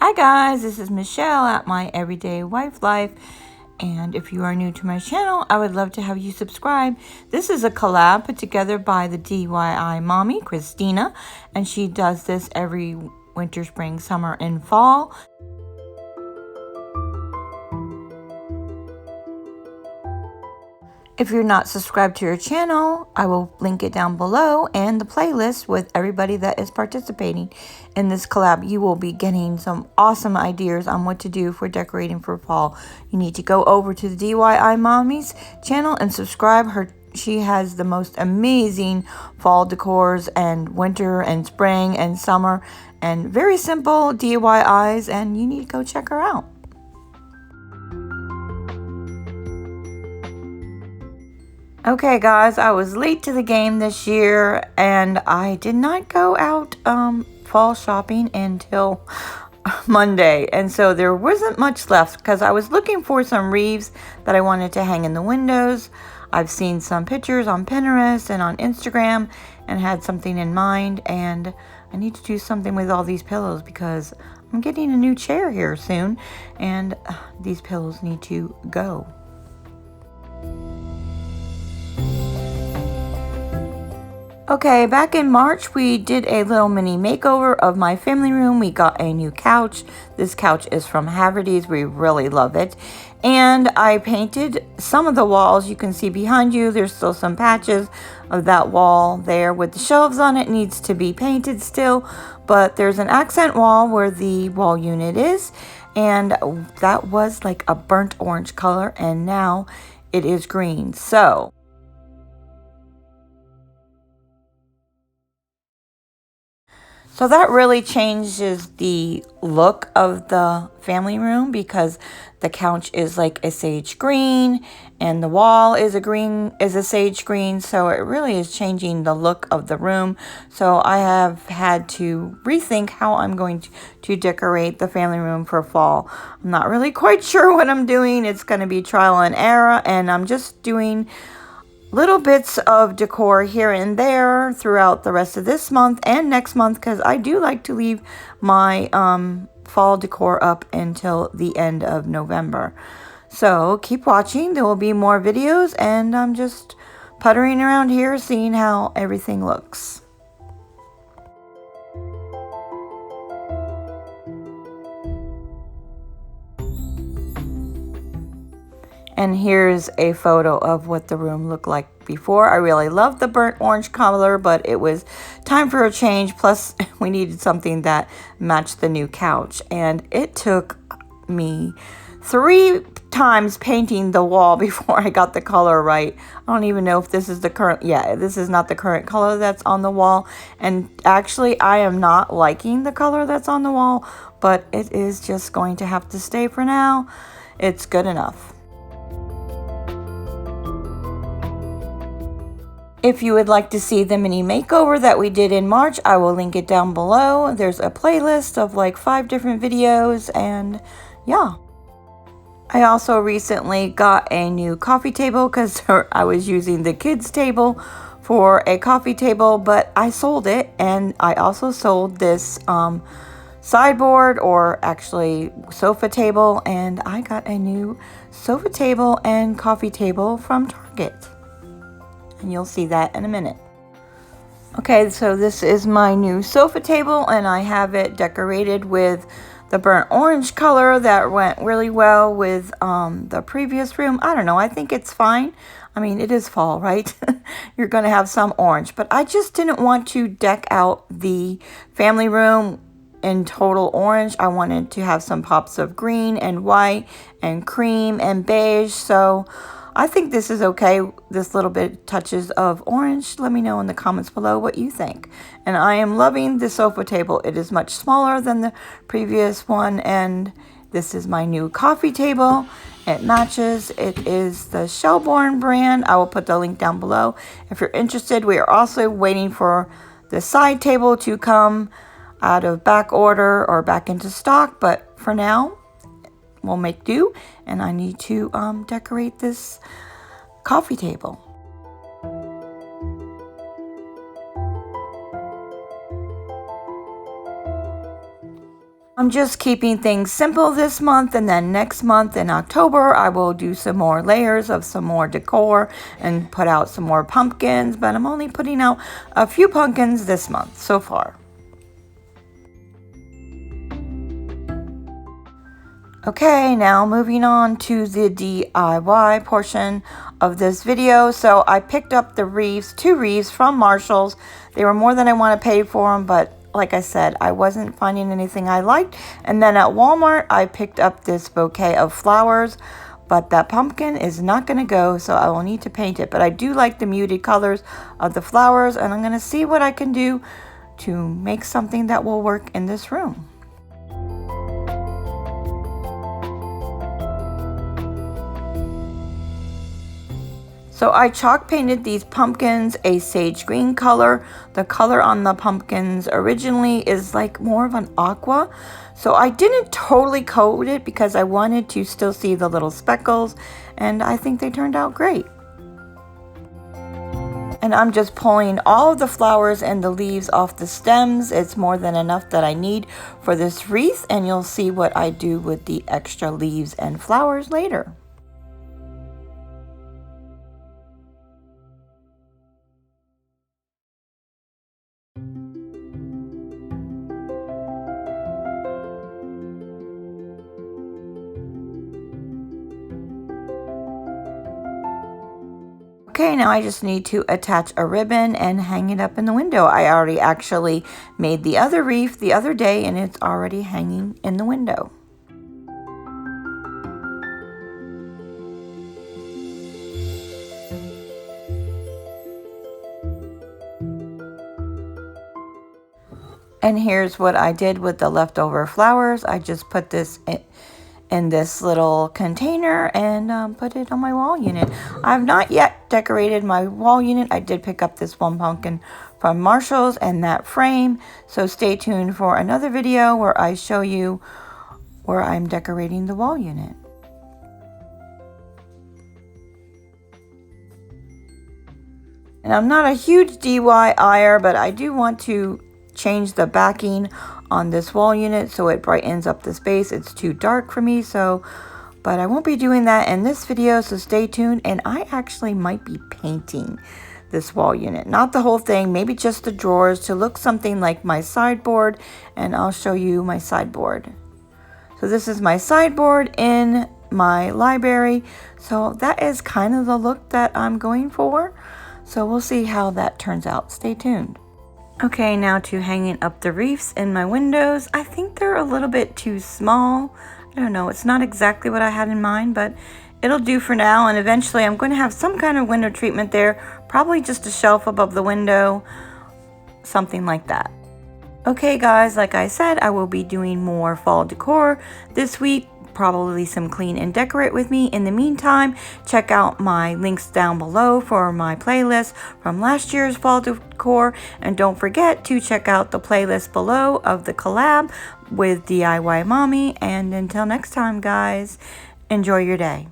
Hi guys, this is Michelle at My Everyday Wife Life, and if you are new to my channel, I would love to have you subscribe. This is a collab put together by the DIY mommy, Christina, and she does this every winter, spring, summer, and fall. If you're not subscribed to her channel, I will link it down below and the playlist with everybody that is participating in this collab. You will be getting some awesome ideas on what to do for decorating for fall. You need to go over to the DIY Mommy's channel and subscribe. She has the most amazing fall decors and winter and spring and summer and very simple DIYs, and you need to go check her out. Okay guys, I was late to the game this year and I did not go out fall shopping until Monday, and so there wasn't much left because I was looking for some wreaths that I wanted to hang in the windows. I've seen some pictures on Pinterest and on Instagram and had something in mind, and I need to do something with all these pillows because I'm getting a new chair here soon and these pillows need to go. Okay, back in March, we did a little mini makeover of my family room. We got a new couch. This couch is from Haverty's. We really love it. And I painted some of the walls. You can see behind you, there's still some patches of that wall there with the shelves on it. Needs to be painted still, but there's an accent wall where the wall unit is. And that was like a burnt orange color, and now it is green. So that really changes the look of the family room because the couch is like a sage green and the wall is a sage green. So it really is changing the look of the room. So I have had to rethink how I'm going to decorate the family room for fall. I'm not really quite sure what I'm doing. It's going to be trial and error, and I'm just doing little bits of decor here and there throughout the rest of this month and next month because I do like to leave my fall decor up until the end of November. So keep watching. There will be more videos, and I'm just puttering around here seeing how everything looks. And here's a photo of what the room looked like before. I really loved the burnt orange color, but it was time for a change. Plus, we needed something that matched the new couch. And it took me 3 times painting the wall before I got the color right. I don't even know if this is the current, yeah, this is not the current color that's on the wall. And actually, I am not liking the color that's on the wall, but it is just going to have to stay for now. It's good enough. If you would like to see the mini makeover that we did in March, I will link it down below. There's a playlist of like 5 different videos, and yeah. I also recently got a new coffee table because I was using the kids' table for a coffee table, but I sold it, and I also sold this sideboard, or actually sofa table, and I got a new sofa table and coffee table from Target. And you'll see that in a minute. Okay, so this is my new sofa table, and I have it decorated with the burnt orange color that went really well with the previous room. I don't know, I think it's fine. I mean, it is fall, right? You're gonna have some orange, but I just didn't want to deck out the family room in total orange. I wanted to have some pops of green and white and cream and beige, so I think this is okay, this little bit touches of orange. Let me know in the comments below what you think. And I am loving the sofa table. It is much smaller than the previous one, and this is my new coffee table. It matches. It is the Shelbourne brand. I will put the link down below if you're interested. We are also waiting for the side table to come out of back order or back into stock, but for now, we'll make do, and I need to decorate this coffee table. I'm just keeping things simple this month, and then next month in October I will do some more layers of some more decor and put out some more pumpkins, but I'm only putting out a few pumpkins this month so far. Okay, now moving on to the DIY portion of this video. So I picked up the wreaths, 2 wreaths from Marshall's. They were more than I want to pay for them, but like I said, I wasn't finding anything I liked. And then at Walmart, I picked up this bouquet of flowers, but that pumpkin is not going to go, so I will need to paint it. But I do like the muted colors of the flowers, and I'm going to see what I can do to make something that will work in this room. So I chalk painted these pumpkins a sage green color. The color on the pumpkins originally is like more of an aqua. So I didn't totally coat it because I wanted to still see the little speckles, and I think they turned out great. And I'm just pulling all of the flowers and the leaves off the stems. It's more than enough that I need for this wreath, and you'll see what I do with the extra leaves and flowers later. Okay, now I just need to attach a ribbon and hang it up in the window. I already actually made the other wreath the other day, and it's already hanging in the window. And here's what I did with the leftover flowers. I just put this in this little container and put it on my wall unit. I've not yet decorated my wall unit. I did pick up this one pumpkin from Marshall's and that frame. So stay tuned for another video where I show you where I'm decorating the wall unit. And I'm not a huge DIYer, but I do want to change the backing on this wall unit so it brightens up the space. It's too dark for me, but I won't be doing that in this video, so stay tuned. And I actually might be painting this wall unit, not the whole thing, maybe just the drawers to look something like my sideboard, and I'll show you my sideboard. So this is my sideboard in my library, so that is kind of the look that I'm going for. So we'll see how that turns out. Stay tuned. Okay, now to hanging up the wreaths in my windows. I think they're a little bit too small. I don't know, it's not exactly what I had in mind, but it'll do for now. And eventually I'm going to have some kind of window treatment there, probably just a shelf above the window, something like that. Okay guys, like I said, I will be doing more fall decor this week. Probably some clean and decorate with me. In the meantime, check out my links down below for my playlist from last year's fall decor, and don't forget to check out the playlist below of the collab with DIY Mommy. And until next time guys, enjoy your day.